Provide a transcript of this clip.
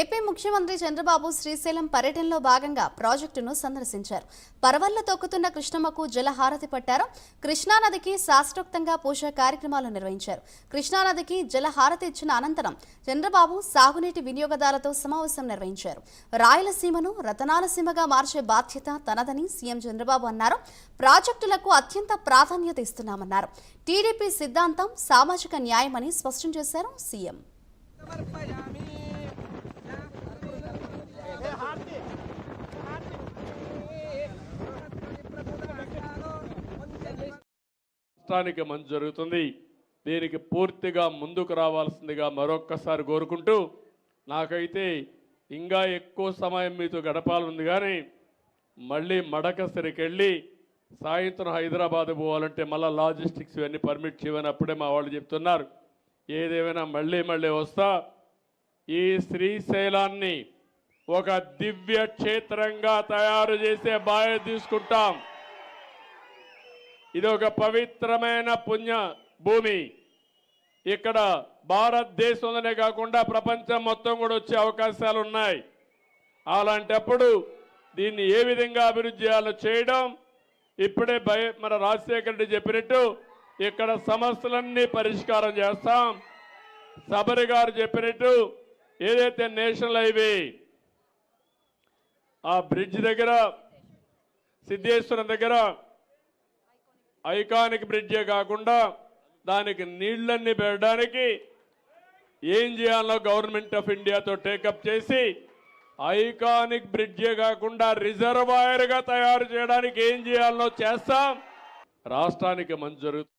AP ముఖ్యమంత్రి చంద్రబాబు శ్రీశైలం పర్యటనలో భాగంగా ప్రాజెక్టును సందర్శించారు. పరవళ్ల తొక్కుతున్న కృష్ణమ్మకు జలహారతి పట్టారు. కృష్ణానదికి శాస్త్రోక్తంగా పూజా కార్యక్రమాలు నిర్వహించారు. కృష్ణానదికి జలహారతి ఇచ్చిన అనంతరం చంద్రబాబు సాగునీటి వినియోగదారులతో సమావేశం నిర్వహించారు. రాయలసీమను రతనాల సీమగా మార్చే బాధ్యత తనదని సీఎం చంద్రబాబు అన్నారు. ప్రాజెక్టులకు అత్యంత ప్రాధాన్యత ఇస్తున్నామన్నారు. టీడీపీ సిద్ధాంతం సామాజిక న్యాయమని స్పష్టం చేశారు సీఎం. రాష్ట్రానికి మంచి జరుగుతుంది. దీనికి పూర్తిగా ముందుకు రావాల్సిందిగా మరొక్కసారి కోరుకుంటూ, నాకైతే ఇంకా ఎక్కువ సమయం మీతో గడపాలని కానీ మళ్ళీ మడకసిరికి వెళ్ళి సాయంత్రం హైదరాబాద్ పోవాలంటే మళ్ళీ లాజిస్టిక్స్ ఇవన్నీ పర్మిట్ చేయమని అప్పుడే మా వాళ్ళు చెప్తున్నారు. ఏదేమైనా మళ్ళీ వస్తా. ఈ శ్రీశైలాన్ని ఒక దివ్య క్షేత్రంగా తయారు చేసే బాధ్యత తీసుకుంటాం. ఇది ఒక పవిత్రమైన పుణ్య భూమి. ఇక్కడ భారతదేశంలోనే కాకుండా ప్రపంచం మొత్తం కూడా వచ్చే అవకాశాలు ఉన్నాయి. అలాంటప్పుడు దీన్ని ఏ విధంగా అభివృద్ధి చేయాలో చేయడం, ఇప్పుడే మన రాజశేఖర రెడ్డి చెప్పినట్టు ఇక్కడ సమస్యలన్నీ పరిష్కారం చేస్తాం. సబరి గారు చెప్పినట్టు ఏదైతే నేషనల్ హైవే ఆ బ్రిడ్జ్ దగ్గర సిద్ధేశ్వరం దగ్గర ఐకానిక్ బ్రిడ్జే కాకుండా దానికి నీళ్లన్నీ పెట్టడానికి ఏం చేయాలో గవర్నమెంట్ ఆఫ్ ఇండియాతో టేకప్ చేసి ఐకానిక్ బ్రిడ్జే కాకుండా రిజర్వాయర్గా తయారు చేయడానికి ఏం చేయాలో చేస్తాం. రాష్ట్రానికి మంచి జరుగుతుంది.